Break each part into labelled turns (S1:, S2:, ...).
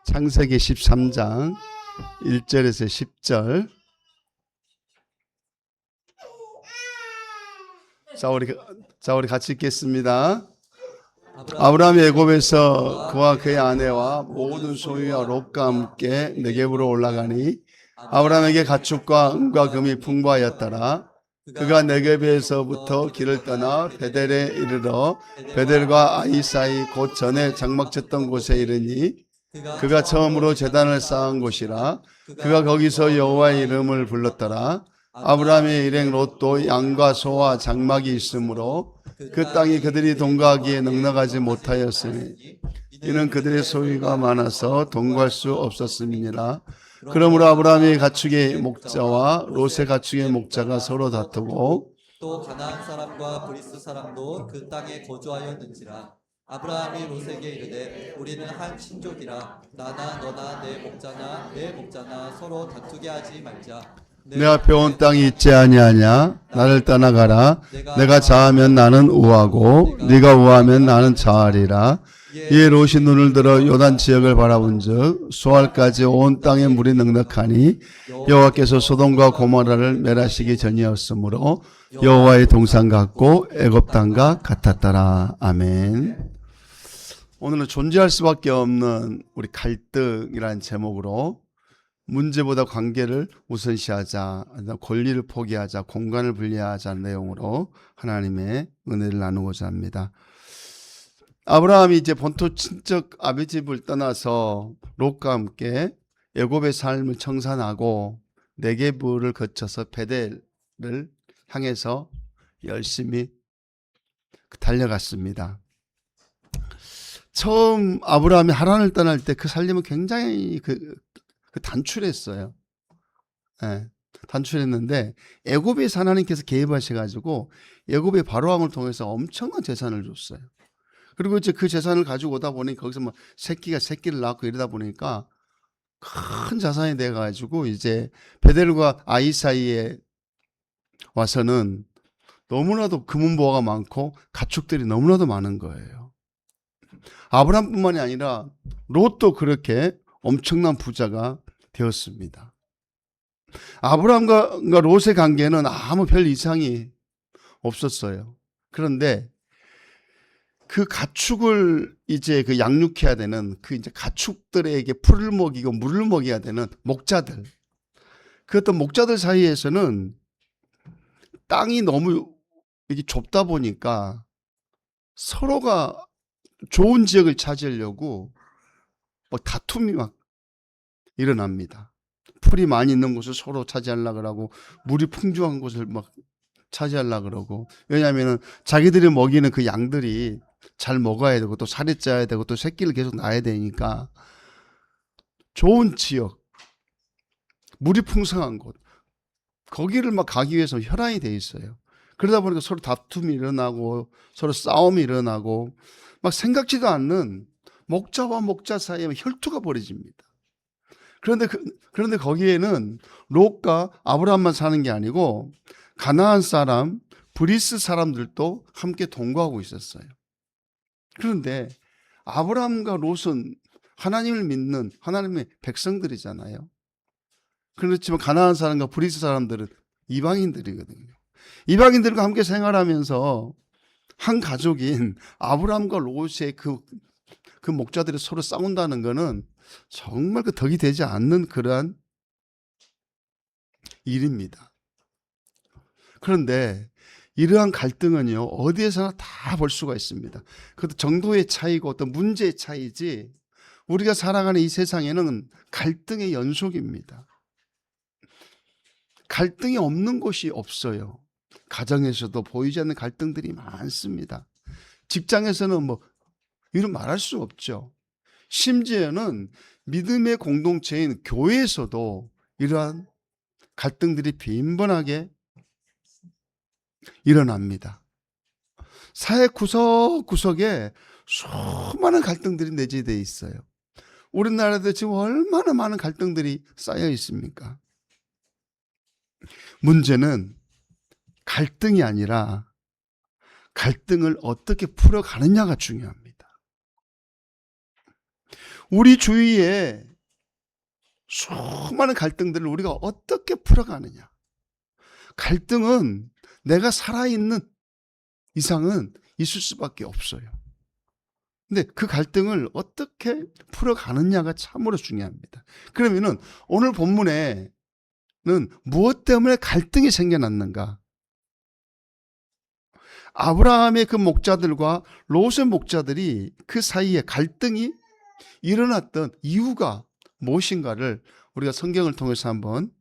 S1: 창세기 13장 1절에서 10절. 자, 우리 같이 읽겠습니다. 아브라함이 애굽에서 그와 그의 아내와 모든 소유와 롯과 함께 네겝으로 올라가니 아브라함에게 가축과 은과 금이 풍부하였더라. 그가 네겝에서부터 길을 떠나 베델에 이르러 베델과 아이 사이 곧 전에 장막 쳤던 곳에 이르니 그가 처음으로 제단을 쌓은 곳이라. 그가 거기서 여호와의 이름을 불렀더라. 아브라함의 일행 롯도 양과 소와 장막이 있으므로 그 땅이 그들이 동거하기에 넉넉하지 못하였으니 이는 그들의 소유가 많아서 동거할 수 없었음이니라. 그러므로 아브라함의 가축의 목자와 롯의 가축의 목자가 서로 다투고
S2: 또 가나안 사람과 브리스 사람도 그 땅에 거주하였는지라. 아브라함이 롯에게 이르되 우리는 한 친족이라 나나 너나 내 목자나 서로 다투게 하지 말자.
S1: 내 앞에 온 땅이 있지 아니하냐? 나를 떠나가라. 내가 자하면 나는 우하고 네가 우하면 나는 자하리라. 이에 롯이 눈을 들어 요단 지역을 바라본즉 수알까지 온 땅에 물이 넉넉하니 여호와께서 소돔과 고모라를 멸하시기 전이었으므로 여호와의 동산 같고 애굽 땅과 같았더라. 아멘. 오늘은 존재할 수밖에 없는 우리 갈등이라는 제목으로 문제보다 관계를 우선시하자, 권리를 포기하자, 공간을 분리하자는 내용으로 하나님의 은혜를 나누고자 합니다. 아브라함이 이제 본토 친척 아비집을 떠나서 롯과 함께 애굽의 삶을 청산하고 네겝을 거쳐서 베델을 향해서 열심히 달려갔습니다. 처음 아브라함이 하란을 떠날 때 그 살림은 굉장히 단출했어요. 네, 단출했는데 애굽에서 하나님께서 개입하셔가지고 애굽의 바로왕을 통해서 엄청난 재산을 줬어요. 그리고 이제 그 재산을 가지고 오다 보니 거기서 뭐 새끼를 낳고 이러다 보니까 큰 자산이 돼가지고 이제 베델과 아이 사이에 와서는 너무나도 금은보화가 많고 가축들이 너무나도 많은 거예요. 아브라함뿐만이 아니라 롯도 그렇게 엄청난 부자가 되었습니다. 아브라함과 롯의 관계는 아무 별 이상이 없었어요. 그런데 그 가축을 이제 그 양육해야 되는 그 이제 가축들에게 풀을 먹이고 물을 먹여야 되는 목자들. 그 어떤 목자들 사이에서는 땅이 너무 이게 좁다 보니까 서로가 좋은 지역을 차지하려고 뭐 다툼이 막 일어납니다. 풀이 많이 있는 곳을 서로 차지하려고 그러고 물이 풍부한 곳을 막 차지하려고 그러고, 왜냐하면 자기들이 먹이는 그 양들이 잘 먹어야 되고 또 살이 쪄야 되고 또 새끼를 계속 낳아야 되니까 좋은 지역, 물이 풍성한 곳, 거기를 막 가기 위해서 혈안이 돼 있어요. 그러다 보니까 서로 다툼이 일어나고 서로 싸움이 일어나고 막 생각지도 않는 목자와 목자 사이에 혈투가 벌어집니다. 그런데 거기에는 롯과 아브라함만 사는 게 아니고 가나안 사람, 브리스 사람들도 함께 동거하고 있었어요. 그런데 아브라함과 롯은 하나님을 믿는 하나님의 백성들이잖아요. 그렇지만 가나안 사람과 브리스 사람들은 이방인들이거든요. 이방인들과 함께 생활하면서 한 가족인 아브라함과 롯의 그 목자들이 서로 싸운다는 것은 정말 그 덕이 되지 않는 그러한 일입니다. 그런데 이러한 갈등은요, 어디에서나 다 볼 수가 있습니다. 그것도 정도의 차이고 어떤 문제의 차이지, 우리가 살아가는 이 세상에는 갈등의 연속입니다. 갈등이 없는 곳이 없어요. 가정에서도 보이지 않는 갈등들이 많습니다. 직장에서는 뭐 이런 말할 수 없죠. 심지어는 믿음의 공동체인 교회에서도 이러한 갈등들이 빈번하게 일어납니다. 사회 구석구석에 수많은 갈등들이 내재되어 있어요. 우리나라도 지금 얼마나 많은 갈등들이 쌓여 있습니까? 문제는 갈등이 아니라 갈등을 어떻게 풀어가느냐가 중요합니다. 우리 주위에 수많은 갈등들을 우리가 어떻게 풀어가느냐. 갈등은 내가 살아있는 이상은 있을 수밖에 없어요. 근데 그 갈등을 어떻게 풀어가느냐가 참으로 중요합니다. 그러면은 오늘 본문에는 무엇 때문에 갈등이 생겨났는가? 아브라함의 그 목자들과 롯의 목자들이 그 사이에 갈등이 일어났던 이유가 무엇인가를 우리가 성경을 통해서 한번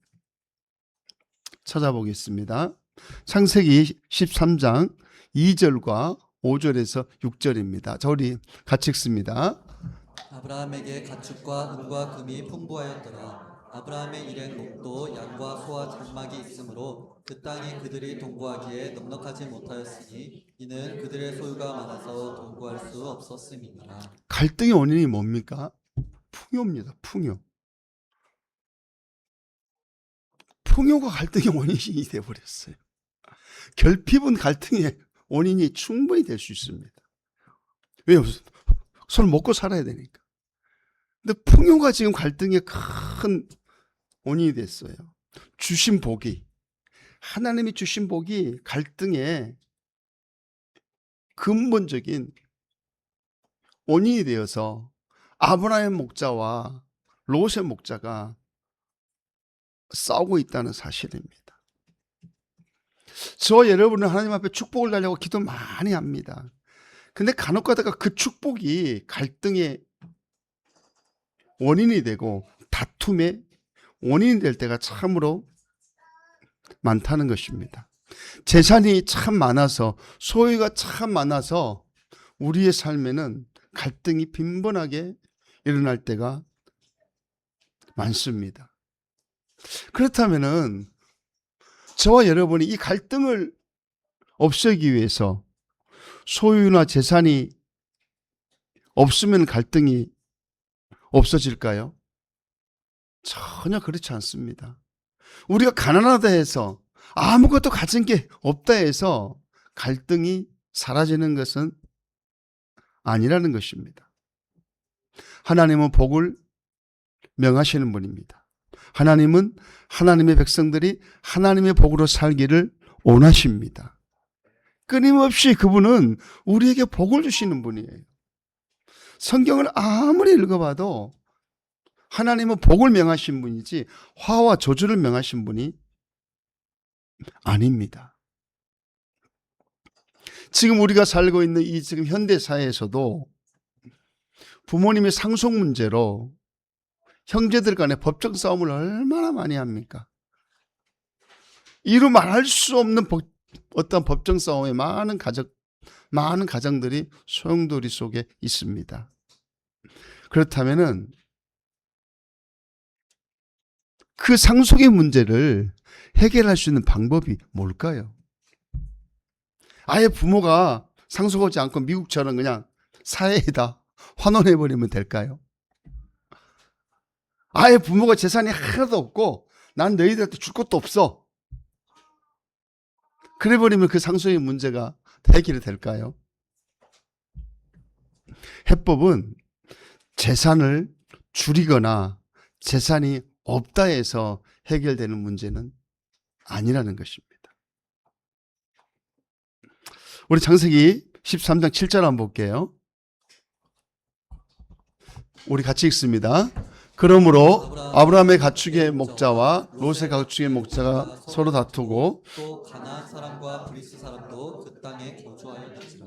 S1: 찾아보겠습니다. 창세기 13장 2절과 5절에서 6절입니다. 자, 우리 같이 읽습니다.
S2: 아브라함에게 가축과 은과 금이 풍부하였더라. 아브라함의 일행 롯도 양과 소와 장막이 있으므로 그 땅이 그들이 동거하기에 넉넉하지 못하였으니 이는 그들의 소유가 많아서 동거할 수 없었음이니라.
S1: 갈등의 원인이 뭡니까? 풍요입니다. 풍요. 풍요가 갈등의 원인이 되어버렸어요. 결핍은 갈등의 원인이 충분히 될 수 있습니다. 왜요? 서로 먹고 살아야 되니까. 근데 풍요가 지금 갈등의 큰 원인이 됐어요. 주신 복이, 하나님이 주신 복이 갈등의 근본적인 원인이 되어서 아브라함의 목자와 롯의 목자가 싸우고 있다는 사실입니다. 저와 여러분은 하나님 앞에 축복을 달라고 기도 많이 합니다. 근데 간혹 가다가 그 축복이 갈등의 원인이 되고 다툼의 원인이 될 때가 참으로 많다는 것입니다. 재산이 참 많아서, 소유가 참 많아서 우리의 삶에는 갈등이 빈번하게 일어날 때가 많습니다. 그렇다면은 저와 여러분이 이 갈등을 없애기 위해서 소유나 재산이 없으면 갈등이 없어질까요? 전혀 그렇지 않습니다. 우리가 가난하다 해서, 아무것도 가진 게 없다 해서 갈등이 사라지는 것은 아니라는 것입니다. 하나님은 복을 명하시는 분입니다. 하나님은 하나님의 백성들이 하나님의 복으로 살기를 원하십니다. 끊임없이 그분은 우리에게 복을 주시는 분이에요. 성경을 아무리 읽어봐도 하나님은 복을 명하신 분이지 화와 저주를 명하신 분이 아닙니다. 지금 우리가 살고 있는 이 지금 현대 사회에서도 부모님의 상속 문제로 형제들 간의 법정 싸움을 얼마나 많이 합니까? 이루 말할 수 없는 어떤 법정 싸움에 많은 가정들이 소용돌이 속에 있습니다. 그렇다면은 그 상속의 문제를 해결할 수 있는 방법이 뭘까요? 아예 부모가 상속하지 않고 미국처럼 그냥 사회에다 환원해버리면 될까요? 아예 부모가 재산이 하나도 없고 난 너희들한테 줄 것도 없어. 그래버리면 그 상속의 문제가 해결이 될까요? 해법은 재산을 줄이거나 재산이 없다 해서 해결되는 문제는 아니라는 것입니다. 우리 창세기 13장 7절 한번 볼게요. 우리 같이 읽습니다. 그러므로 아브라함의 가축의 목자와 롯의 가축의 목자가 서로 다투고
S2: 또 가나안 사람과 브리스 사람도 그 땅에 거주하였는지라.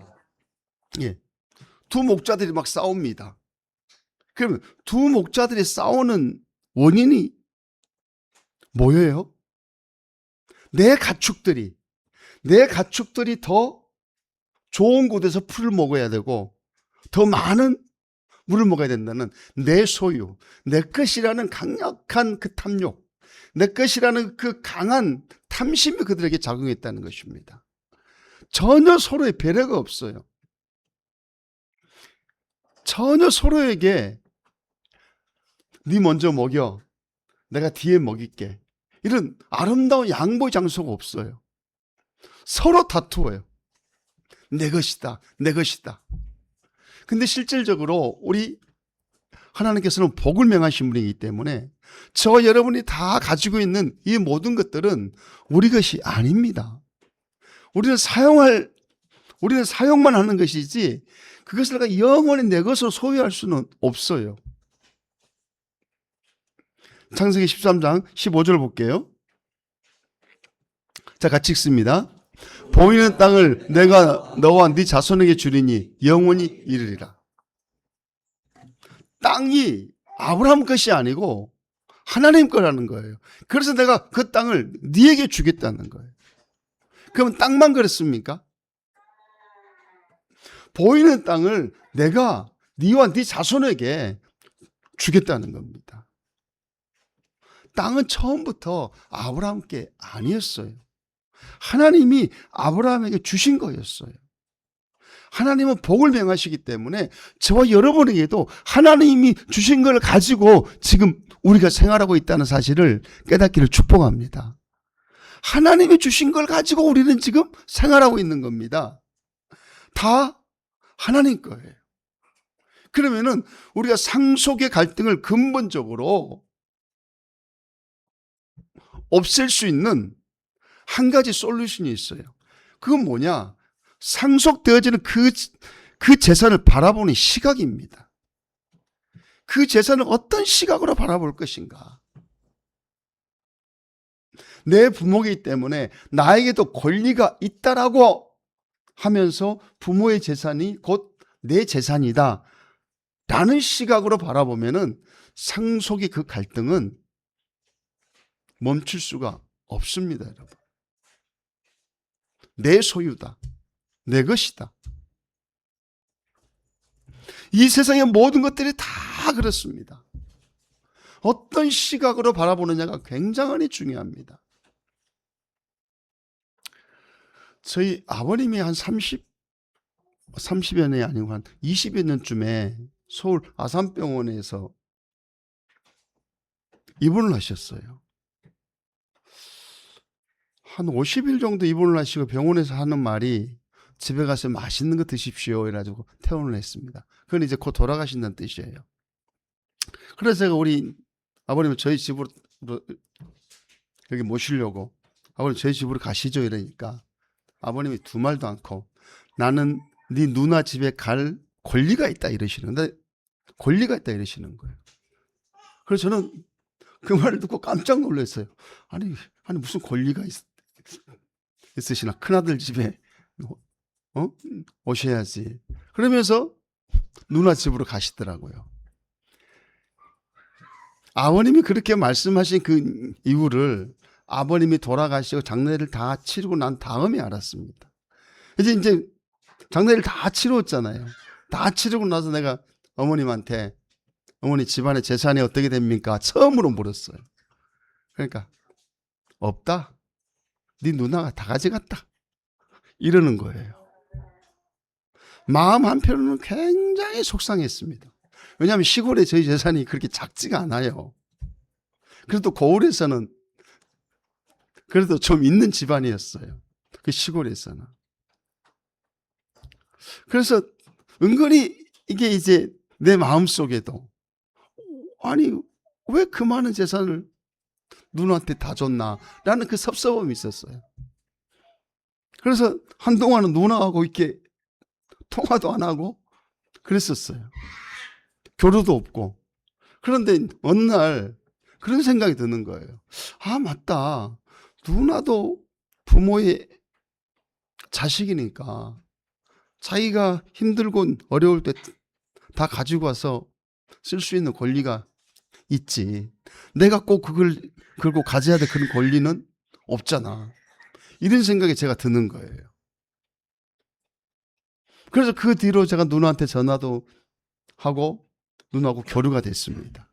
S1: 예, 두 목자들이 막 싸웁니다. 그러면 두 목자들이 싸우는 원인이 뭐예요? 내 가축들이 더 좋은 곳에서 풀을 먹어야 되고 더 많은 물을 먹어야 된다는 내 소유, 내 것이라는 강력한 그 탐욕, 내 것이라는 그 강한 탐심이 그들에게 작용했다는 것입니다. 전혀 서로의 배려가 없어요. 전혀 서로에게 네 먼저 먹여, 내가 뒤에 먹일게, 이런 아름다운 양보 장소가 없어요. 서로 다투어요. 내 것이다, 내 것이다. 근데 실질적으로 우리 하나님께서는 복을 명하신 분이기 때문에 저와 여러분이 다 가지고 있는 이 모든 것들은 우리 것이 아닙니다. 우리는 사용만 하는 것이지 그것을 영원히 내 것으로 소유할 수는 없어요. 창세기 13장 15절 볼게요. 자, 같이 읽습니다. 보이는 땅을 내가 너와 네 자손에게 주리니 영원히 이르리라. 땅이 아브라함 것이 아니고 하나님 거라는 거예요. 그래서 내가 그 땅을 네에게 주겠다는 거예요. 그러면 땅만 그랬습니까? 보이는 땅을 내가 네와 네 자손에게 주겠다는 겁니다. 땅은 처음부터 아브라함께 아니었어요. 하나님이 아브라함에게 주신 거였어요. 하나님은 복을 명하시기 때문에 저와 여러분에게도 하나님이 주신 걸 가지고 지금 우리가 생활하고 있다는 사실을 깨닫기를 축복합니다. 하나님이 주신 걸 가지고 우리는 지금 생활하고 있는 겁니다. 다 하나님 거예요. 그러면은 우리가 상속의 갈등을 근본적으로 없앨 수 있는 한 가지 솔루션이 있어요. 그건 뭐냐? 상속되어지는 그 재산을 바라보는 시각입니다. 그 재산을 어떤 시각으로 바라볼 것인가? 내 부모이기 때문에 나에게도 권리가 있다라고 하면서 부모의 재산이 곧 내 재산이다 라는 시각으로 바라보면은 상속의 그 갈등은 멈출 수가 없습니다, 여러분. 내 소유다. 내 것이다. 이 세상의 모든 것들이 다 그렇습니다. 어떤 시각으로 바라보느냐가 굉장히 중요합니다. 저희 아버님이 한 30여 년이 아니고 한 20여 년쯤에 서울 아산병원에서 입원을 하셨어요. 한 50일 정도 입원을 하시고 병원에서 하는 말이 집에 가서 맛있는 거 드십시오 이래가지고 퇴원을 했습니다. 그건 이제 곧 돌아가신다는 뜻이에요. 그래서 제가 우리 아버님을 저희 집으로 여기 모시려고 아버님 저희 집으로 가시죠 이러니까 아버님이 두 말도 않고 나는 네 누나 집에 갈 권리가 있다 이러시는데 권리가 있다 이러시는 거예요. 그래서 저는 그 말을 듣고 깜짝 놀랐어요. 아니 무슨 권리가 있으시나 큰아들 집에 오셔야지. 그러면서 누나 집으로 가시더라고요. 아버님이 그렇게 말씀하신 그 이유를 아버님이 돌아가시고 장례를 다 치르고 난 다음에 알았습니다. 이제 장례를 다 치렀잖아요. 다 치르고 나서 내가 어머님한테 어머니 집안의 재산이 어떻게 됩니까? 처음으로 물었어요. 그러니까 없다. 네 누나가 다 가져갔다. 이러는 거예요. 마음 한편으로는 굉장히 속상했습니다. 왜냐하면 시골에 저희 재산이 그렇게 작지가 않아요. 그래도 고을에서는 그래도 좀 있는 집안이었어요. 그 시골에서는. 그래서 은근히 이게 이제 내 마음속에도 아니 왜 그 많은 재산을 누나한테 다 줬나라는 그 섭섭함이 있었어요. 그래서 한동안은 누나하고 이렇게 통화도 안 하고 그랬었어요. 교류도 없고. 그런데 어느 날 그런 생각이 드는 거예요. 아 맞다. 누나도 부모의 자식이니까 자기가 힘들고 어려울 때 다 가지고 와서 쓸 수 있는 권리가 있지. 내가 꼭 그걸 걸고 가져야 될 그런 권리는 없잖아. 이런 생각이 제가 드는 거예요. 그래서 그 뒤로 제가 누나한테 전화도 하고 누나하고 교류가 됐습니다.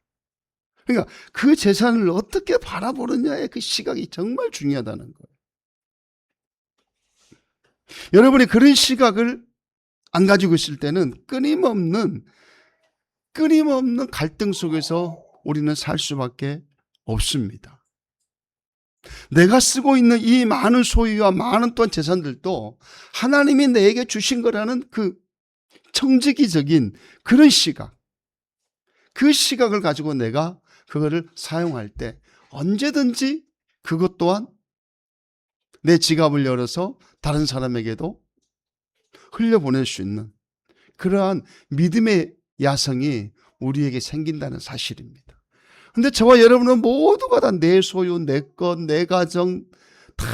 S1: 그러니까 그 재산을 어떻게 바라보느냐의 그 시각이 정말 중요하다는 거예요. 여러분이 그런 시각을 안 가지고 있을 때는 끊임없는 갈등 속에서 우리는 살 수밖에 없습니다. 내가 쓰고 있는 이 많은 소유와 많은 또한 재산들도 하나님이 내게 주신 거라는 그 청지기적인 그런 시각, 그 시각을 가지고 내가 그거를 사용할 때 언제든지 그것 또한 내 지갑을 열어서 다른 사람에게도 흘려보낼 수 있는 그러한 믿음의 야성이 우리에게 생긴다는 사실입니다. 근데 저와 여러분은 모두가 다 내 소유, 내 것, 내 가정 다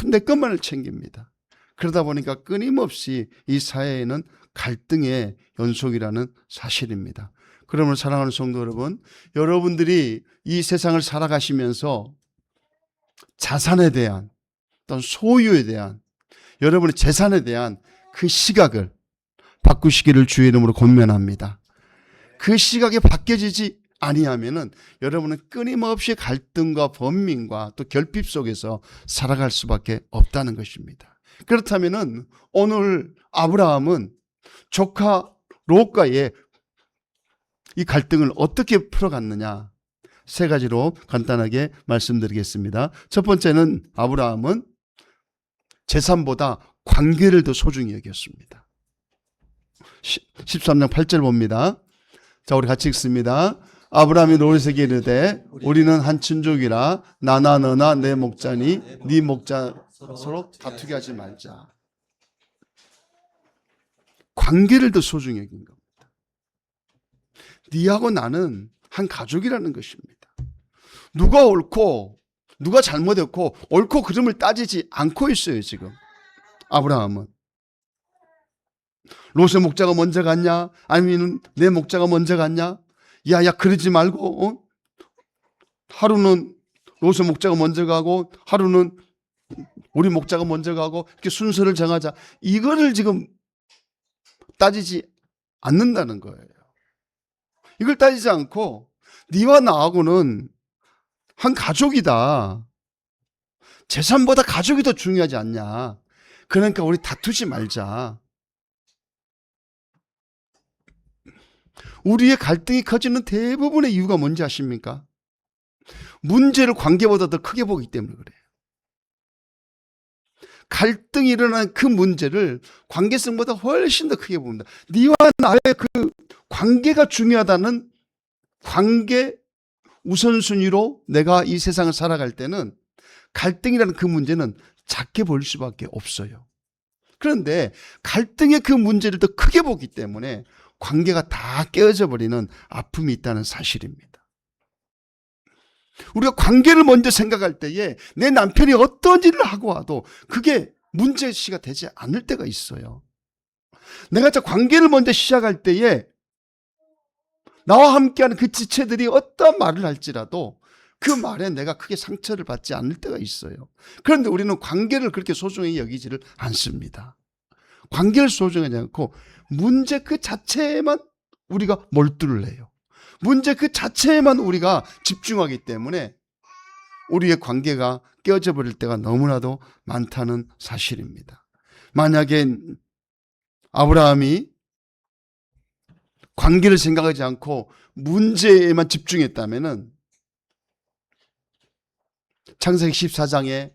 S1: 내 것만을 챙깁니다. 그러다 보니까 끊임없이 이 사회에는 갈등의 연속이라는 사실입니다. 그러므로 사랑하는 성도 여러분, 여러분들이 이 세상을 살아가시면서 자산에 대한 또는 소유에 대한 여러분의 재산에 대한 그 시각을 바꾸시기를 주의 이름으로 권면합니다. 그 시각이 바뀌어지지 아니하면은 여러분은 끊임없이 갈등과 번민과 또 결핍 속에서 살아갈 수밖에 없다는 것입니다. 그렇다면은 오늘 아브라함은 조카 롯과의 이 갈등을 어떻게 풀어갔느냐, 세 가지로 간단하게 말씀드리겠습니다. 첫 번째는 아브라함은 재산보다 관계를 더 소중히 여겼습니다. 13장 8절 봅니다. 자, 우리 같이 읽습니다. 아브라함이 롯에게 이르되 우리는 한 친족이라 나나 너나 내 목자니 네 목자 서로 다투게 하지 말자. 관계를 더 소중히 여긴 겁니다. 네하고 나는 한 가족이라는 것입니다. 누가 옳고 누가 잘못했고 옳고 그름을 따지지 않고 있어요. 지금 아브라함은 롯의 목자가 먼저 갔냐 아니면 내 목자가 먼저 갔냐, 야야 그러지 말고 하루는 롯의 목자가 먼저 가고 하루는 우리 목자가 먼저 가고 이렇게 순서를 정하자, 이거를 지금 따지지 않는다는 거예요. 이걸 따지지 않고 네와 나하고는 한 가족이다, 재산보다 가족이 더 중요하지 않냐, 그러니까 우리 다투지 말자. 우리의 갈등이 커지는 대부분의 이유가 뭔지 아십니까? 문제를 관계보다 더 크게 보기 때문에 그래요. 갈등이 일어난 그 문제를 관계성보다 훨씬 더 크게 봅니다. 네와 나의 그 관계가 중요하다는 관계 우선순위로 내가 이 세상을 살아갈 때는 갈등이라는 그 문제는 작게 보일 수밖에 없어요. 그런데 갈등의 그 문제를 더 크게 보기 때문에 관계가 다 깨어져 버리는 아픔이 있다는 사실입니다. 우리가 관계를 먼저 생각할 때에 내 남편이 어떤 일을 하고 와도 그게 문제시가 되지 않을 때가 있어요. 내가 저 관계를 먼저 시작할 때에 나와 함께하는 그 지체들이 어떤 말을 할지라도 그 말에 내가 크게 상처를 받지 않을 때가 있어요. 그런데 우리는 관계를 그렇게 소중히 여기지를 않습니다. 관계를 소중하지 않고 문제 그 자체에만 우리가 몰두를 해요. 문제 그 자체에만 우리가 집중하기 때문에 우리의 관계가 깨어져 버릴 때가 너무나도 많다는 사실입니다. 만약에 아브라함이 관계를 생각하지 않고 문제에만 집중했다면은 창세기 14장에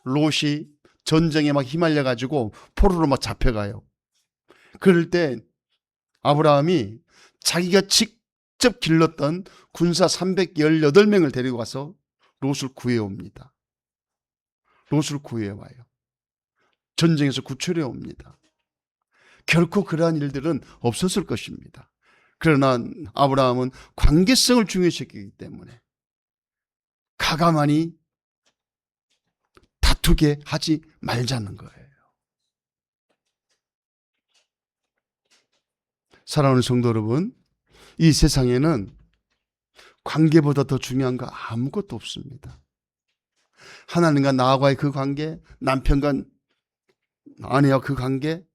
S1: 롯이 전쟁에 막 휘말려 가지고 포로로 막 잡혀가요. 그럴 때 아브라함이 자기가 직접 길렀던 군사 318명을 데리고 가서 롯을 구해옵니다. 롯을 구해와요. 전쟁에서 구출해 옵니다. 결코 그러한 일들은 없었을 것입니다. 그러나 아브라함은 관계성을 중요시했기 때문에 가가만히 다투게 하지 말자는 거예요. 사랑하는 성도 여러분, 이 세상에는 관계보다 더 중요한 거 아무것도 없습니다. 하나님과 나와의 그 관계, 남편과 아내와 그 관계,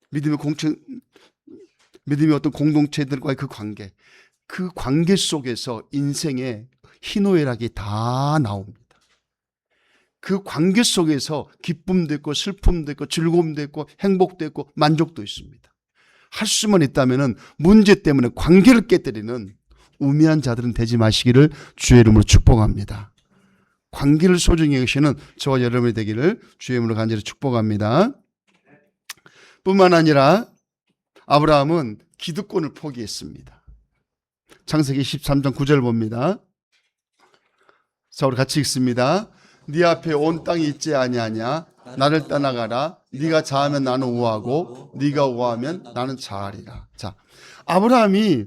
S1: 믿음의 어떤 공동체들과의 그 관계 속에서 인생의 희노애락이 다 나옵니다. 그 관계 속에서 기쁨도 있고 슬픔도 있고 즐거움도 있고 행복도 있고 만족도 있습니다. 할 수만 있다면 문제 때문에 관계를 깨뜨리는 우매한 자들은 되지 마시기를 주의 이름으로 축복합니다. 관계를 소중히 여기시는 저와 여러분이 되기를 주의 이름으로 간절히 축복합니다. 뿐만 아니라 아브라함은 기득권을 포기했습니다. 창세기 13장 9절 봅니다. 자, 우리 같이 읽습니다. 네 앞에 온 땅이 있지 아니하냐? 나를 떠나가라. 네가 자하면 나는 우하고 네가 우하면 나는 자하리라. 자, 아브라함이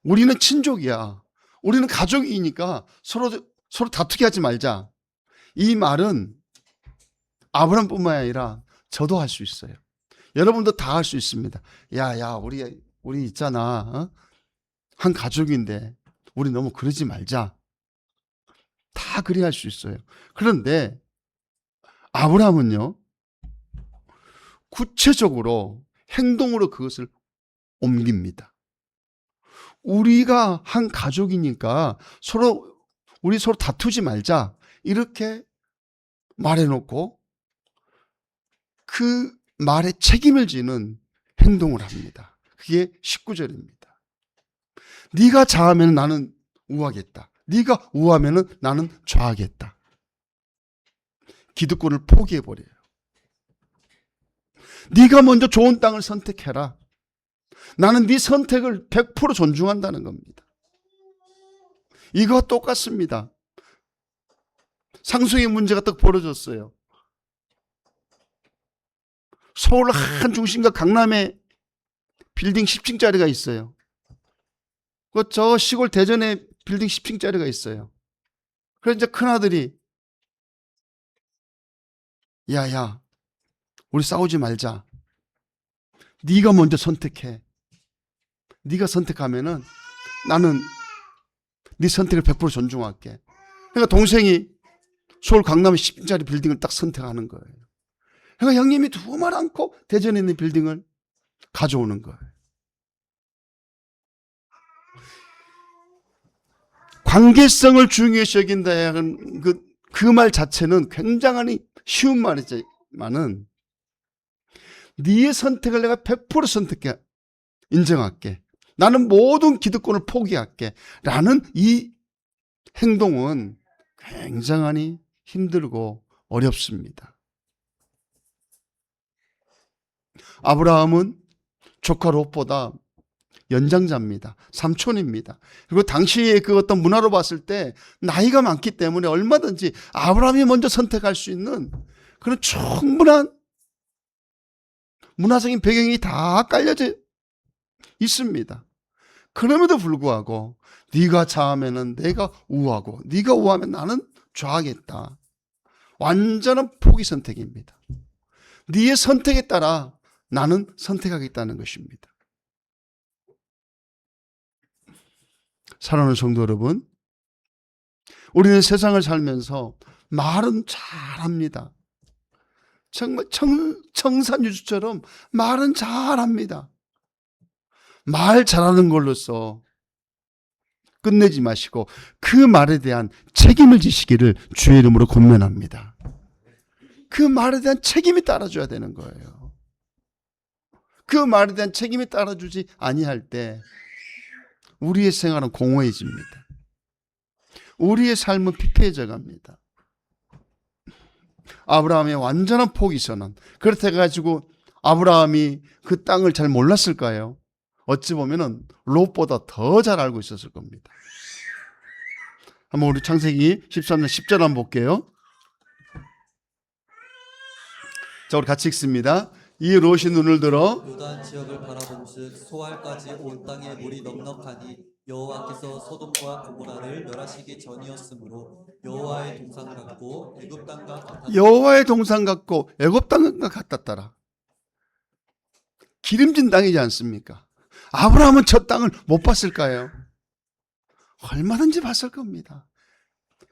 S1: 우리는 친족이야. 우리는 가족이니까 서로 다투게 하지 말자. 이 말은 아브라함뿐만 아니라 저도 할 수 있어요. 여러분도 다 할 수 있습니다. 야, 우리 있잖아. 어? 한 가족인데 우리 너무 그러지 말자. 다 그리 할 수 있어요. 그런데 아브라함은요, 구체적으로 행동으로 그것을 옮깁니다. 우리가 한 가족이니까 우리 서로 다투지 말자. 이렇게 말해놓고 그 말에 책임을 지는 행동을 합니다. 그게 19절입니다. 네가 자하면 나는 우하겠다. 네가 우하면 나는 좌하겠다. 기득권을 포기해버려요. 네가 먼저 좋은 땅을 선택해라. 나는 네 선택을 100% 존중한다는 겁니다. 이거와 똑같습니다. 상속의 문제가 딱 벌어졌어요. 서울 한 중심가 강남에 빌딩 10층짜리가 있어요. 저 시골 대전에 빌딩 10층짜리가 있어요. 그래서 이제 큰아들이 야, 우리 싸우지 말자. 네가 먼저 선택해. 네가 선택하면은 나는 네 선택을 100% 존중할게. 그러니까 동생이 서울 강남에 10층짜리 빌딩을 딱 선택하는 거예요. 그러니까 형님이 두 말 않고 대전에 있는 빌딩을 가져오는 거예요. 관계성을 중요시 여긴다는 그 말 자체는 굉장히 쉬운 말이지만은 네의 선택을 내가 100% 선택해 인정할게. 나는 모든 기득권을 포기할게. 라는 이 행동은 굉장히 힘들고 어렵습니다. 아브라함은 조카 롯보다 연장자입니다. 삼촌입니다. 그리고 당시의 그 어떤 문화로 봤을 때 나이가 많기 때문에 얼마든지 아브라함이 먼저 선택할 수 있는 그런 충분한 문화적인 배경이 다 깔려져 있습니다. 그럼에도 불구하고 네가 좌하면은 내가 우하고 네가 우하면 나는 좌하겠다. 완전한 포기 선택입니다. 네의 선택에 따라 나는 선택하겠다는 것입니다. 사랑하는 성도 여러분, 우리는 세상을 살면서 말은 잘합니다. 정말 청산유수처럼 말은 잘합니다. 말 잘하는 걸로써 끝내지 마시고 그 말에 대한 책임을 지시기를 주의 이름으로 권면합니다. 그 말에 대한 책임이 따라줘야 되는 거예요. 그 말에 대한 책임이 따라주지 아니할 때 우리의 생활은 공허해집니다. 우리의 삶은 피폐해져 갑니다. 아브라함의 완전한 포기선언. 그렇다 해가지고 아브라함이 그 땅을 잘 몰랐을까요? 어찌 보면은 롯보다 더 잘 알고 있었을 겁니다. 한번 우리 창세기 13장 10절 한번 볼게요. 자, 우리 같이 읽습니다. 이 롯이 눈을 들어
S2: 요단 지역을 바라본즉 소알까지 온 땅에 물이 넉넉하니 여호와께서 소돔과 고모라를 멸하시기 전이었으므로 여호와의 동산 같고 애굽 땅과 같았다.
S1: 여호와의 동산 같고 애굽 땅과 같았더라. 기름진 땅이지 않습니까? 아브라함은 저 땅을 못 봤을까요? 얼마든지 봤을 겁니다.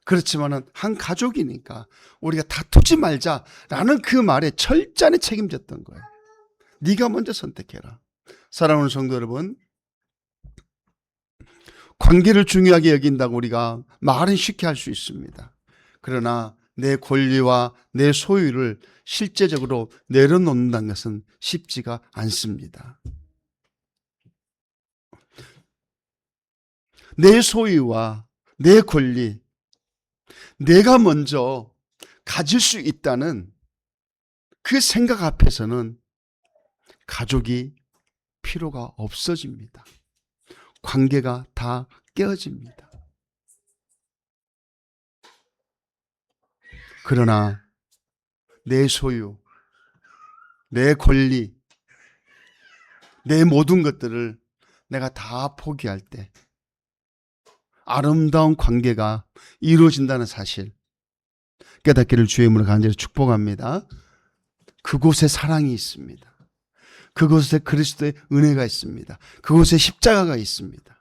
S1: 그렇지만은 한 가족이니까 우리가 다투지 말자라는 그 말에 철저히 책임졌던 거예요. 네가 먼저 선택해라. 사랑하는 성도 여러분, 관계를 중요하게 여긴다고 우리가 말은 쉽게 할 수 있습니다. 그러나 내 권리와 내 소유를 실제적으로 내려놓는다는 것은 쉽지가 않습니다. 내 소유와 내 권리, 내가 먼저 가질 수 있다는 그 생각 앞에서는 가족이 필요가 없어집니다. 관계가 다 깨어집니다. 그러나 내 소유, 내 권리, 내 모든 것들을 내가 다 포기할 때 아름다운 관계가 이루어진다는 사실 깨닫기를 주의 이름으로 간절히 축복합니다. 그곳에 사랑이 있습니다. 그곳에 그리스도의 은혜가 있습니다. 그곳에 십자가가 있습니다.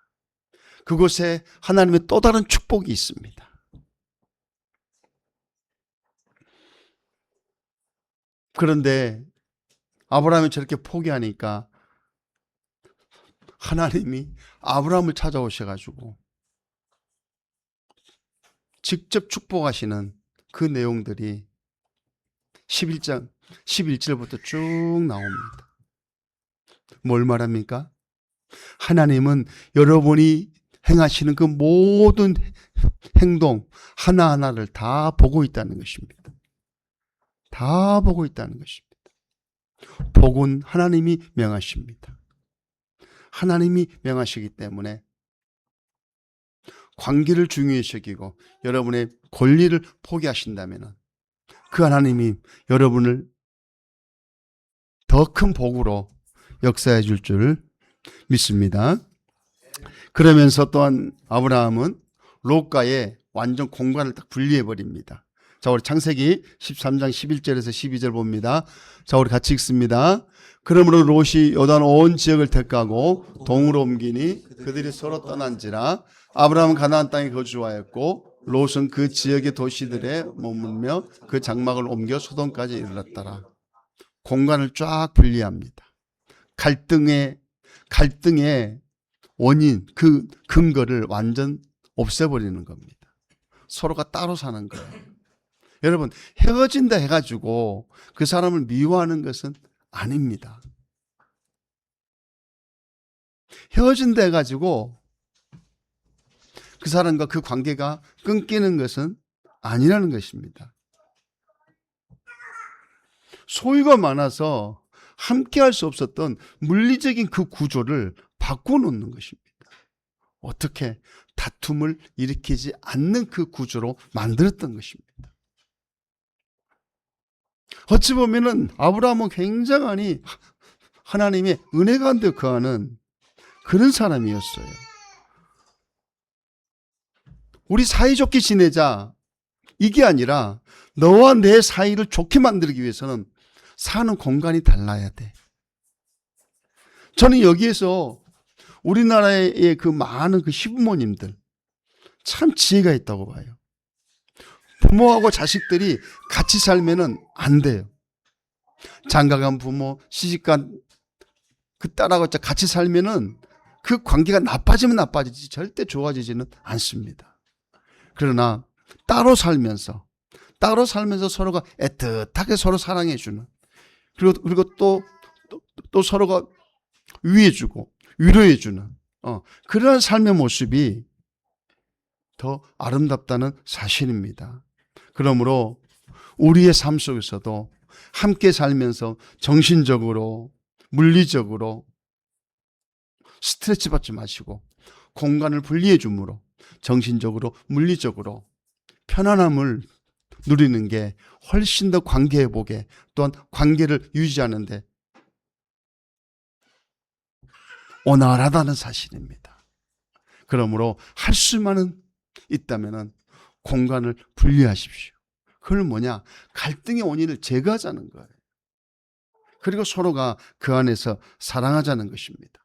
S1: 그곳에 하나님의 또 다른 축복이 있습니다. 그런데 아브라함이 저렇게 포기하니까 하나님이 아브라함을 찾아오셔가지고 직접 축복하시는 그 내용들이 11장 11절부터 쭉 나옵니다. 뭘 말합니까? 하나님은 여러분이 행하시는 그 모든 행동 하나하나를 다 보고 있다는 것입니다. 다 보고 있다는 것입니다. 복은 하나님이 명하십니다. 하나님이 명하시기 때문에 관계를 중요시 여기고 여러분의 권리를 포기하신다면 그 하나님이 여러분을 더 큰 복으로 역사해 줄 줄 믿습니다. 그러면서 또한 아브라함은 롯과의 완전 공간을 딱 분리해 버립니다. 자, 우리 창세기 13장 11절에서 12절 봅니다. 자, 우리 같이 읽습니다. 그러므로 롯이 요단 온 지역을 택하고 동으로 옮기니 그들이 서로 떠난지라. 아브라함은 가나안 땅에 거주하였고 롯은 그 지역의 도시들에 머물며 그 장막을 옮겨 소돔까지 이르렀더라. 공간을 쫙 분리합니다. 갈등의 원인, 그 근거를 완전 없애버리는 겁니다. 서로가 따로 사는 거예요. 여러분, 헤어진다 해가지고 그 사람을 미워하는 것은 아닙니다. 헤어진다 해가지고 그 사람과 그 관계가 끊기는 것은 아니라는 것입니다. 소유가 많아서 함께 할 수 없었던 물리적인 그 구조를 바꿔놓는 것입니다. 어떻게? 다툼을 일으키지 않는 그 구조로 만들었던 것입니다. 어찌 보면은 아브라함은 굉장히 하나님의 은혜 가운데 거하는 그런 사람이었어요. 우리 사이좋게 지내자 이게 아니라 너와 내 사이를 좋게 만들기 위해서는 사는 공간이 달라야 돼. 저는 여기에서 우리나라의 그 많은 그 시부모님들 참 지혜가 있다고 봐요. 부모하고 자식들이 같이 살면은 안 돼요. 장가간 부모, 시집간 그 딸하고 같이 살면은 그 관계가 나빠지면 나빠지지 절대 좋아지지는 않습니다. 그러나 따로 살면서 서로가 애틋하게 서로 사랑해주는 그리고 또 서로가 위해주고 위로해주는 그러한 삶의 모습이 더 아름답다는 사실입니다. 그러므로 우리의 삶 속에서도 함께 살면서 정신적으로 물리적으로 스트레스 받지 마시고 공간을 분리해 줌으로 정신적으로 물리적으로 편안함을 누리는 게 훨씬 더 관계 회복에 또한 관계를 유지하는 데 원활하다는 사실입니다. 그러므로 할 수만은 있다면 공간을 분리하십시오. 그건 뭐냐? 갈등의 원인을 제거하자는 거예요. 그리고 서로가 그 안에서 사랑하자는 것입니다.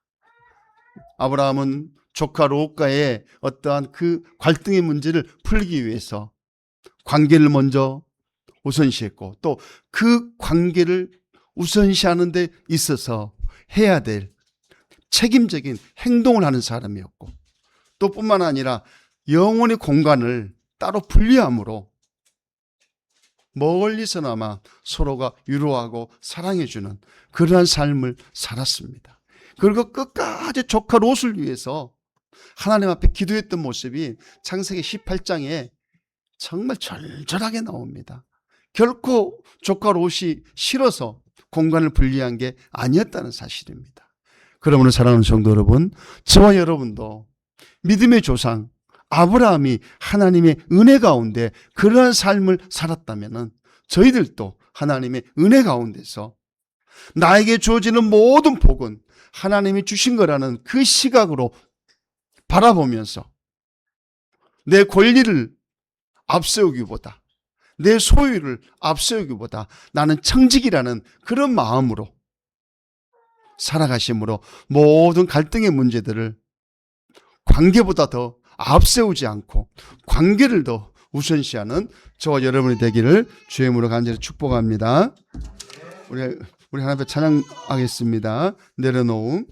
S1: 아브라함은 조카 롯과의 어떠한 그 갈등의 문제를 풀기 위해서 관계를 먼저 우선시했고 또 그 관계를 우선시하는 데 있어서 해야 될 책임적인 행동을 하는 사람이었고 또 뿐만 아니라 영혼의 공간을 따로 분리함으로 멀리서나마 서로가 위로하고 사랑해주는 그러한 삶을 살았습니다. 그리고 끝까지 조카 롯을 위해서 하나님 앞에 기도했던 모습이 창세기 18장에 정말 절절하게 나옵니다. 결코 조카 롯이 싫어서 공간을 분리한 게 아니었다는 사실입니다. 그러므로 사랑하는 성도 여러분, 저와 여러분도 믿음의 조상 아브라함이 하나님의 은혜 가운데 그러한 삶을 살았다면 저희들도 하나님의 은혜 가운데서 나에게 주어지는 모든 복은 하나님이 주신 거라는 그 시각으로 바라보면서 내 권리를 앞세우기보다, 내 소유를 앞세우기보다 나는 청직이라는 그런 마음으로 살아가심으로 모든 갈등의 문제들을 관계보다 더 앞세우지 않고 관계를 더 우선시하는 저와 여러분이 되기를 주의 이름으로 간절히 축복합니다. 우리 하나님 앞에 찬양하겠습니다. 내려놓음.